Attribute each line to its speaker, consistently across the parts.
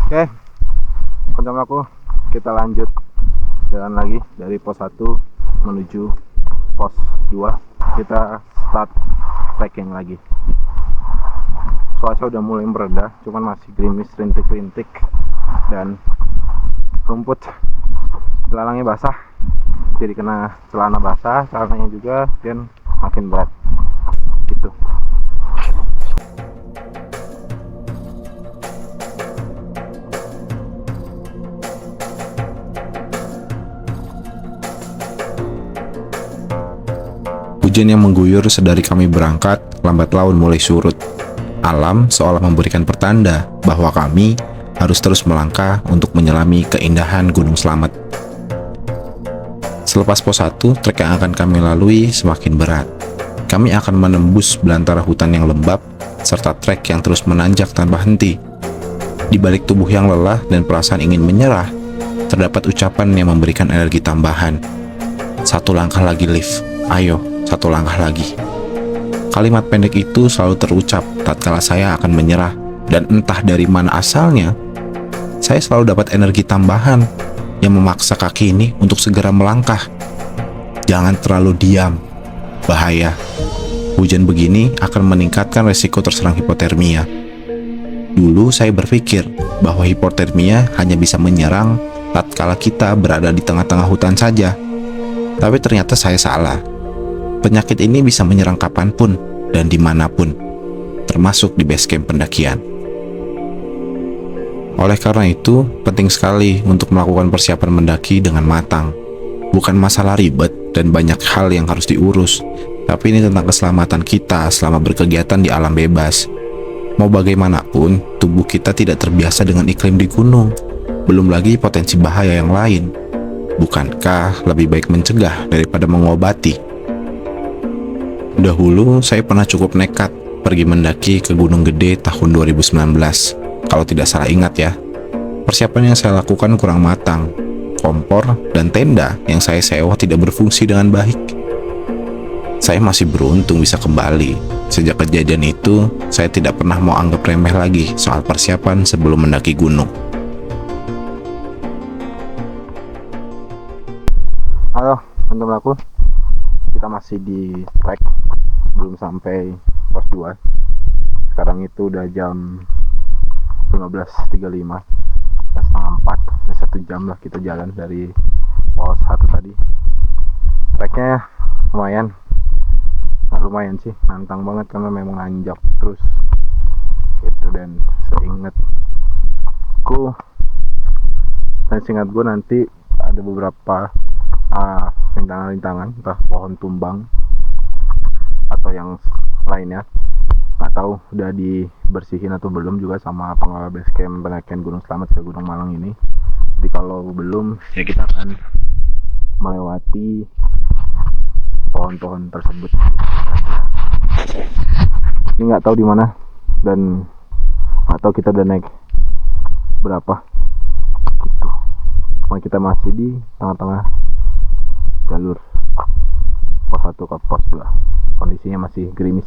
Speaker 1: Oke, konco aku kita lanjut jalan lagi dari pos 1 menuju pos 2. Kita start trekking lagi. Cuaca udah mulai mereda, cuman masih gerimis rintik-rintik dan rumput belalangnya basah, jadi kena celana basah, celananya juga dan makin berat gitu.
Speaker 2: Hujan yang mengguyur sedari kami berangkat, lambat laun mulai surut. Alam seolah memberikan pertanda bahwa kami harus terus melangkah untuk menyelami keindahan Gunung Slamet. Selepas pos 1, trek yang akan kami lalui semakin berat. Kami akan menembus belantara hutan yang lembab, serta trek yang terus menanjak tanpa henti. Di balik tubuh yang lelah dan perasaan ingin menyerah, terdapat ucapan yang memberikan energi tambahan. Satu langkah lagi, Liv. Ayo, satu langkah lagi. Kalimat pendek itu selalu terucap tatkala saya akan menyerah, dan entah dari mana asalnya, saya selalu dapat energi tambahan yang memaksa kaki ini untuk segera melangkah. Jangan terlalu diam, bahaya. Hujan begini akan meningkatkan resiko terserang hipotermia. Dulu saya berpikir bahwa hipotermia hanya bisa menyerang tatkala kita berada di tengah-tengah hutan saja. Tapi ternyata saya salah. Penyakit ini bisa menyerang kapanpun dan dimanapun, termasuk di base camp pendakian. Oleh karena itu, penting sekali untuk melakukan persiapan mendaki dengan matang. Bukan masalah ribet dan banyak hal yang harus diurus, tapi ini tentang keselamatan kita selama berkegiatan di alam bebas. Mau bagaimanapun, tubuh kita tidak terbiasa dengan iklim di gunung, belum lagi potensi bahaya yang lain. Bukankah lebih baik mencegah daripada mengobati? Dahulu saya pernah cukup nekat pergi mendaki ke Gunung Gede tahun 2019. Kalau tidak salah ingat ya. Persiapan yang saya lakukan kurang matang. Kompor dan tenda yang saya sewa tidak berfungsi dengan baik. Saya masih beruntung bisa kembali. Sejak kejadian itu, saya tidak pernah mau anggap remeh lagi soal persiapan sebelum mendaki gunung.
Speaker 1: Halo teman-teman aku, kita masih di trek, belum sampai pos 2. Sekarang itu udah jam 15.35, setengah 4, udah 1 jam lah kita jalan dari pos 1 tadi. Treknya lumayan, nggak lumayan sih, nantang banget karena memang nanjak terus gitu. Dan seingatku gue nanti ada beberapa rintangan-rintangan, entah pohon tumbang atau yang lainnya, nggak tahu udah dibersihin atau belum juga sama pengelola base camp pendakian Gunung Slamet ke Gunung Malang ini. Jadi kalau belum, ya kita akan melewati pohon-pohon tersebut. Ini nggak tahu di mana dan nggak tahu kita udah naik berapa gitu. Cuma kita masih di tengah-tengah jalur pos 1 ke pos 2. Kondisinya masih gerimis.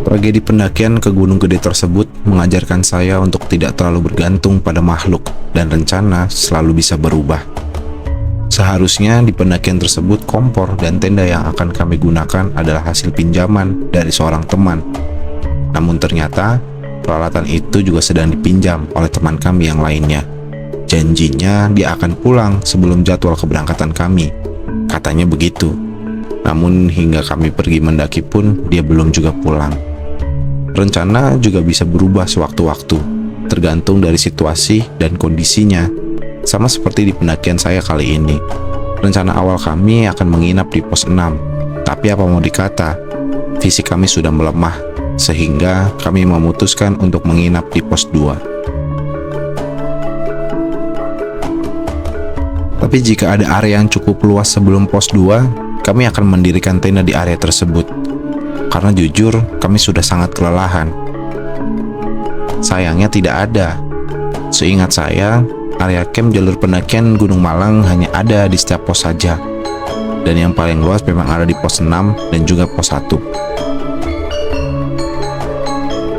Speaker 2: Tragedi pendakian ke Gunung Gede tersebut mengajarkan saya untuk tidak terlalu bergantung pada makhluk dan rencana selalu bisa berubah. Seharusnya di pendakian tersebut kompor dan tenda yang akan kami gunakan adalah hasil pinjaman dari seorang teman. Namun ternyata peralatan itu juga sedang dipinjam oleh teman kami yang lainnya. Janjinya dia akan pulang sebelum jadwal keberangkatan kami. Katanya begitu. Namun hingga kami pergi mendaki pun dia belum juga pulang. Rencana juga bisa berubah sewaktu-waktu, tergantung dari situasi dan kondisinya. Sama seperti di pendakian saya kali ini. Rencana awal kami akan menginap di pos 6. Tapi apa mau dikata, fisik kami sudah melemah, sehingga kami memutuskan untuk menginap di pos 2. Tapi jika ada area yang cukup luas sebelum pos 2, kami akan mendirikan tenda di area tersebut. Karena jujur, kami sudah sangat kelelahan. Sayangnya tidak ada. Seingat saya, area camp jalur pendakian Gunung Malang hanya ada di setiap pos saja. Dan yang paling luas memang ada di pos 6 dan juga pos 1.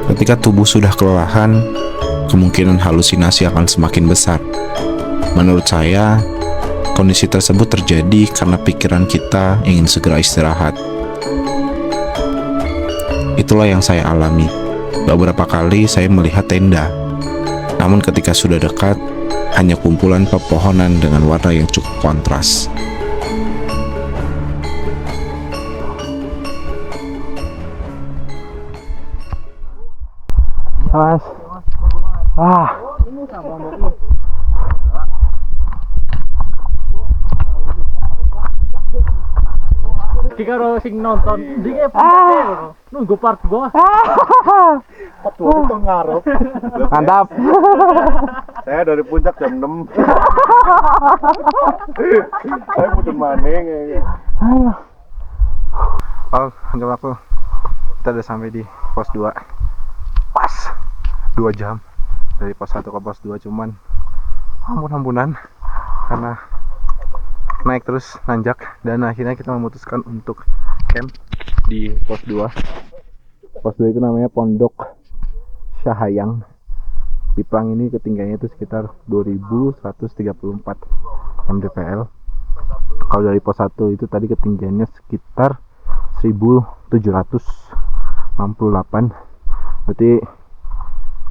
Speaker 2: Ketika tubuh sudah kelelahan, kemungkinan halusinasi akan semakin besar. Menurut saya, kondisi tersebut terjadi karena pikiran kita ingin segera istirahat. Itulah yang saya alami. Beberapa kali saya melihat tenda, namun ketika sudah dekat, hanya kumpulan pepohonan dengan warna yang cukup kontras.
Speaker 1: Mas.
Speaker 3: Iki karo sing nonton, ndike nunggu part gua.
Speaker 4: Aduh, itu ngarep.
Speaker 1: Mantap.
Speaker 4: Saya dari puncak jam 6. Saya mudun maning.
Speaker 1: Oh, anggap aku. Kita udah sampai di pos 2. Pas 2 jam dari pos 1 ke pos 2, cuman ampun-ampunan karena naik terus nanjak, dan akhirnya kita memutuskan untuk camp di pos 2. Pos 2 itu namanya Pondok Syahayang. Di Plang ini ketinggiannya itu sekitar 2134 mdpl. Kalau dari pos 1 itu tadi ketinggiannya sekitar 1768. Berarti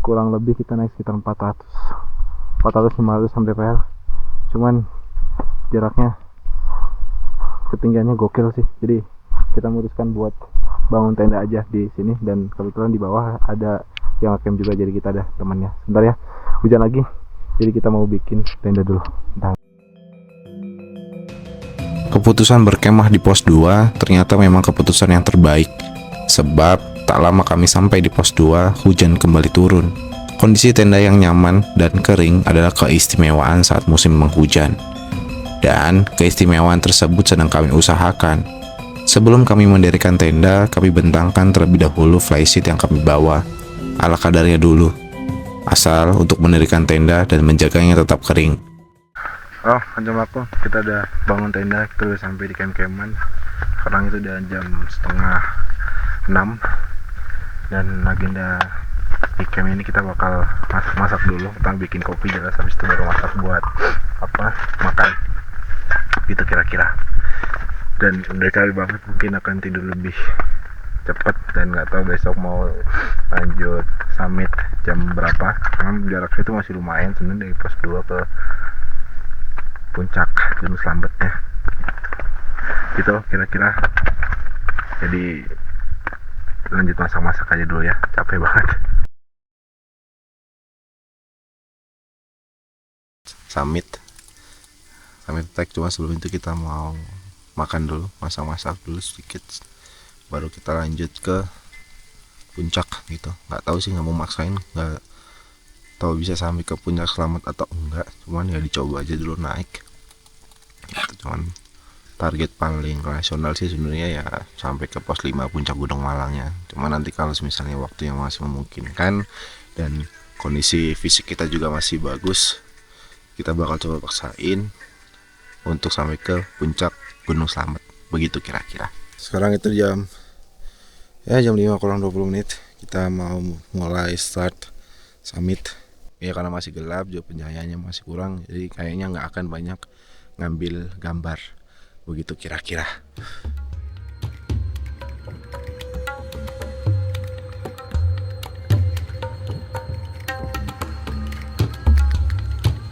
Speaker 1: kurang lebih kita naik sekitar 400-500 mdpl. Cuman jaraknya, ketinggiannya gokil sih. Jadi kita memutuskan buat bangun tenda aja di sini, dan kebetulan di bawah ada yang camp juga, jadi kita ada temannya. Sebentar ya, hujan lagi, jadi kita mau bikin tenda dulu. Bentar.
Speaker 2: Keputusan berkemah di pos 2 ternyata memang keputusan yang terbaik, sebab tak lama kami sampai di pos 2, hujan kembali turun. Kondisi tenda yang nyaman dan kering adalah keistimewaan saat musim penghujan. Dan keistimewaan tersebut sedang kami usahakan. Sebelum kami mendirikan tenda, kami bentangkan terlebih dahulu flysheet yang kami bawa, ala kadarnya dulu, asal untuk mendirikan tenda dan menjaganya tetap kering.
Speaker 1: Oh, jam aku, kita udah bangun tenda, kita udah sampai di camp-campan. Sekarang itu udah jam 5:30, dan agenda di camp ini kita bakal masak dulu. Kita bikin kopi jelas, habis itu baru masak buat makan gitu kira-kira. Dan udah capek banget, mungkin akan tidur lebih cepat, dan nggak tahu besok mau lanjut summit jam berapa, karena jaraknya itu masih lumayan sebenarnya dari pos 2 ke puncak Gunung Slametnya gitu kira-kira. Jadi lanjut masak-masak aja dulu ya, capek banget.
Speaker 2: Summit attack, cuma sebelum itu kita mau makan dulu, masak-masak dulu sedikit, baru kita lanjut ke puncak gitu. Nggak tahu sih, nggak mau maksain, nggak tahu bisa sampai ke puncak selamat atau enggak, cuman ya dicoba aja dulu naik gitu. Cuman target paling rasional sih sebenarnya ya sampai ke pos 5 puncak Gunung Malangnya. Cuman nanti kalau misalnya waktu yang masih memungkinkan dan kondisi fisik kita juga masih bagus, kita bakal coba paksain untuk sampai ke puncak Gunung Slamet, begitu kira-kira. Sekarang itu jam 5:20, kita mau mulai start summit. Ya karena masih gelap, juga pencahayaannya masih kurang, jadi kayaknya nggak akan banyak ngambil gambar, begitu kira-kira.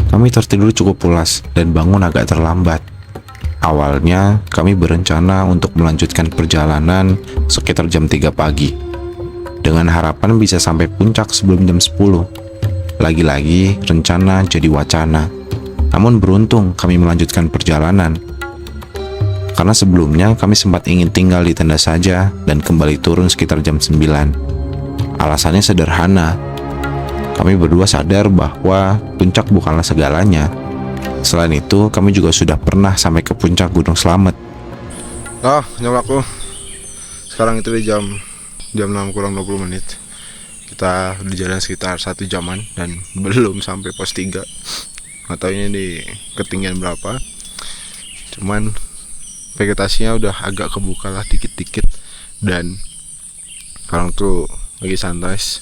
Speaker 2: Kami tertidur cukup pulas dan bangun agak terlambat. Awalnya kami berencana untuk melanjutkan perjalanan sekitar jam 3 pagi, dengan harapan bisa sampai puncak sebelum jam 10. Lagi-lagi rencana jadi wacana. Namun beruntung kami melanjutkan perjalanan, karena sebelumnya kami sempat ingin tinggal di tenda saja dan kembali turun sekitar jam 9. Alasannya sederhana, kami berdua sadar bahwa puncak bukanlah segalanya. Selain itu, kami juga sudah pernah sampai ke puncak Gunung Slamet.
Speaker 1: Oh, jam aku. Sekarang itu di jam 6:20. Kita di jalan sekitar 1 jaman dan belum sampai pos 3. Nggak tahu ini di ketinggian berapa. Cuman vegetasinya udah agak kebuka lah dikit-dikit, dan sekarang tuh lagi sunrise.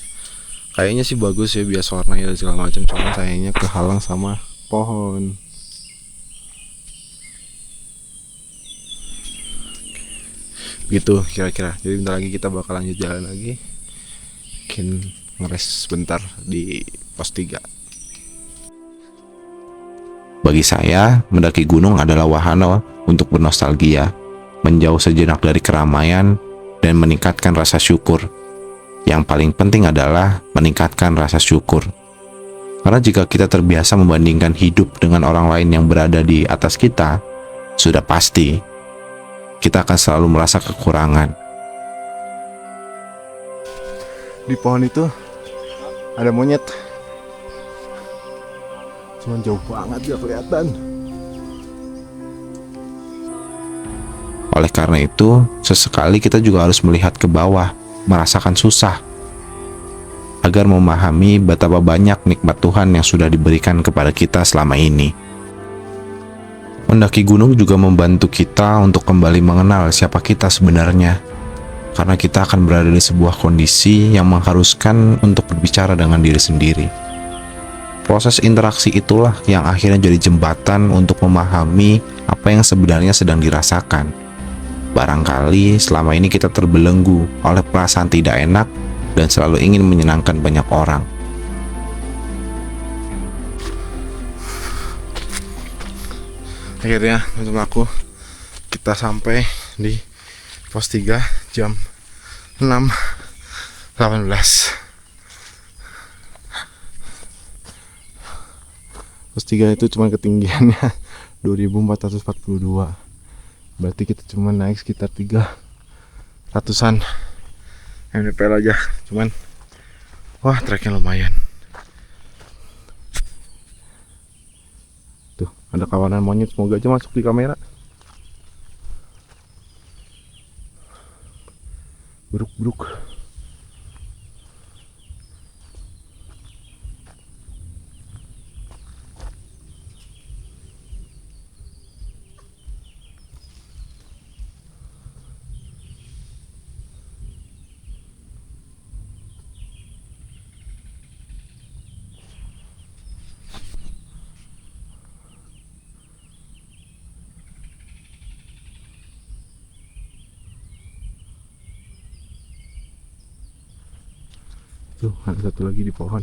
Speaker 1: Kayaknya sih bagus ya, bias warnanya dan segala macam, cuma sayangnya kehalang sama pohon. Gitu kira-kira. Jadi bentar lagi kita bakal lanjut jalan lagi. Mungkin ngeres sebentar di pos 3.
Speaker 2: Bagi saya, mendaki gunung adalah wahana untuk bernostalgia, menjauh sejenak dari keramaian, dan meningkatkan rasa syukur. Yang paling penting adalah meningkatkan rasa syukur. Karena jika kita terbiasa membandingkan hidup dengan orang lain yang berada di atas kita, sudah pasti kita akan selalu merasa kekurangan.
Speaker 1: Di pohon itu ada monyet. Cuman jauh banget gak kelihatan.
Speaker 2: Oleh karena itu, sesekali kita juga harus melihat ke bawah, merasakan susah, agar memahami betapa banyak nikmat Tuhan yang sudah diberikan kepada kita selama ini. Mendaki gunung juga membantu kita untuk kembali mengenal siapa kita sebenarnya, karena kita akan berada di sebuah kondisi yang mengharuskan untuk berbicara dengan diri sendiri. Proses interaksi itulah yang akhirnya jadi jembatan untuk memahami apa yang sebenarnya sedang dirasakan. Barangkali selama ini kita terbelenggu oleh perasaan tidak enak dan selalu ingin menyenangkan banyak orang.
Speaker 1: Akhirnya untuk aku kita sampai di pos 3 jam 6.18. Pos 3 itu cuma ketinggiannya 2442. Berarti kita cuma naik sekitar 300-an mdpl aja. Cuman wah, treknya lumayan. Tuh, ada kawanan monyet, semoga aja masuk di kamera. Beruk-beruk. Tuh, ada satu lagi di pohon.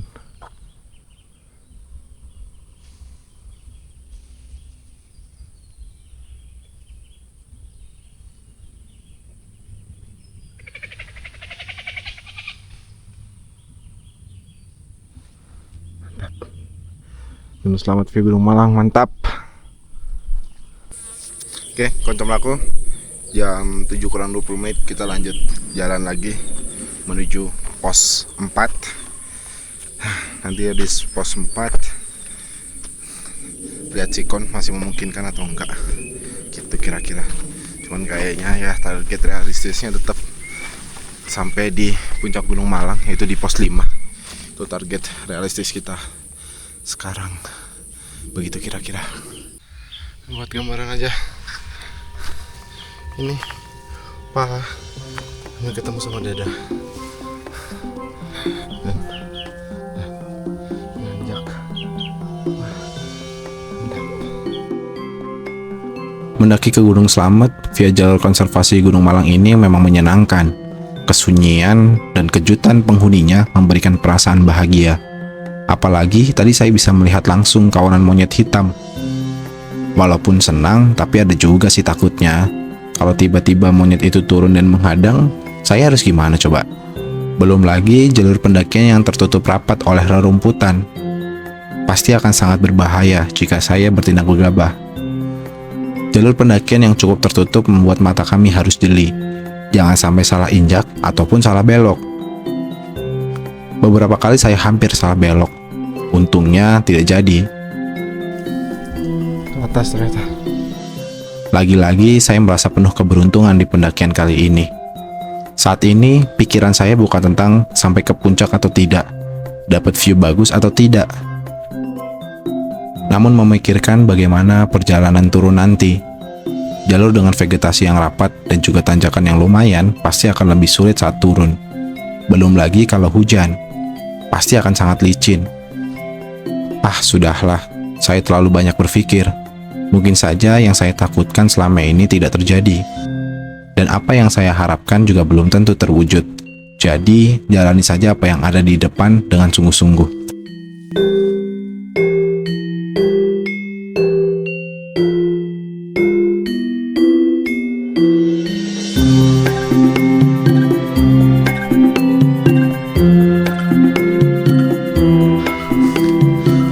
Speaker 1: Mantap. Gunung Selamat view Gunung Malang, mantap. Oke, kontom aku. Jam 7:20 kita lanjut jalan lagi menuju pos 4. Nanti di pos 4 lihat sikon masih memungkinkan atau enggak gitu kira-kira. Cuman kayaknya ya target realistisnya tetap sampai di puncak Gunung Malang, yaitu di pos 5. Itu target realistis kita sekarang. Begitu kira-kira. Buat gambaran aja. Ini paha ketemu sama dada. Dan nanjak.
Speaker 2: Mendaki ke Gunung Slamet via jalur konservasi Gunung Malang ini memang menyenangkan. Kesunyian dan kejutan penghuninya memberikan perasaan bahagia. Apalagi tadi saya bisa melihat langsung kawanan monyet hitam. Walaupun senang, tapi ada juga sih takutnya. Kalau tiba-tiba monyet itu turun dan menghadang, saya harus gimana coba? Belum lagi jalur pendakian yang tertutup rapat oleh rerumputan. Pasti akan sangat berbahaya jika saya bertindak gegabah. Jalur pendakian yang cukup tertutup membuat mata kami harus jeli. Jangan sampai salah injak ataupun salah belok. Beberapa kali saya hampir salah belok. Untungnya tidak jadi.
Speaker 1: Ke atas ternyata.
Speaker 2: Lagi-lagi saya merasa penuh keberuntungan di pendakian kali ini. Saat ini pikiran saya bukan tentang sampai ke puncak atau tidak, dapat view bagus atau tidak, namun memikirkan bagaimana perjalanan turun nanti. Jalur dengan vegetasi yang rapat dan juga tanjakan yang lumayan pasti akan lebih sulit saat turun. Belum lagi kalau hujan. pasti akan sangat licin. Ah, sudahlah, saya terlalu banyak berpikir. Mungkin saja yang saya takutkan selama ini tidak terjadi. Dan apa yang saya harapkan juga belum tentu terwujud. Jadi, jalani saja apa yang ada di depan dengan sungguh-sungguh.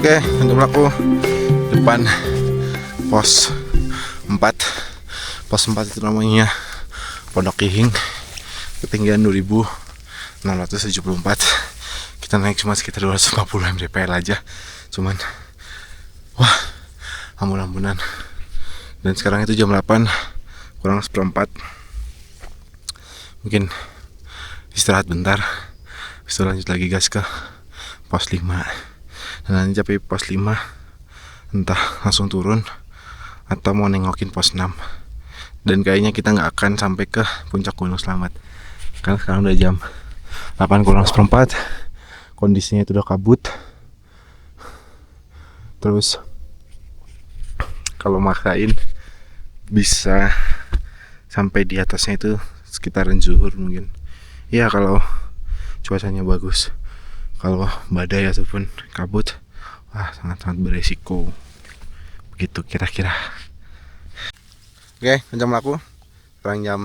Speaker 2: Oke, untuk aku depan pos 4. Pos 4 itu namanya Pondok Kihing, ketinggian 2674. Kita naik cuma sekitar 250 mdpl aja, cuman wah, ampun-ampunan. Dan sekarang itu jam 8 kurang seperempat. Mungkin istirahat bentar, terus lanjut lagi gas ke pos 5. Dan nanti sampai pos 5 entah langsung turun atau mau nengokin pos 6. Dan kayaknya kita nggak akan sampai ke puncak Gunung Slamet, karena sekarang udah jam 8 kurang seperempat. Kondisinya itu udah kabut. Terus kalau maksain bisa sampai di atasnya itu sekitaran zuhur mungkin. Ya kalau cuacanya bagus. Kalau badai ataupun kabut, wah sangat-sangat beresiko. Begitu kira-kira. Oke, jam laku. Sekarang jam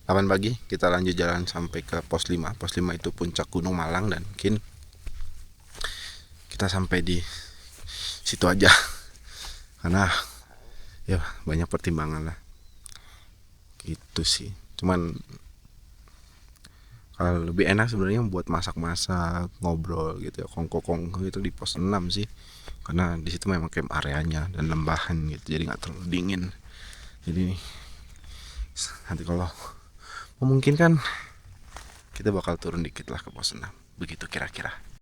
Speaker 2: 8 pagi, kita lanjut jalan sampai ke pos 5. Pos 5 itu puncak Gunung Malang, dan mungkin kita sampai di situ aja. Karena ya banyak pertimbangan lah. Gitu sih. Cuman kalau lebih enak sebenarnya buat masak-masak, ngobrol gitu ya, kongko-kongko itu di pos 6 sih. Karena di situ memang camp areanya dan lembahan gitu, jadi nggak terlalu dingin. Jadi nanti kalau memungkinkan kita bakal turun dikit lah ke pos 6. Begitu kira-kira.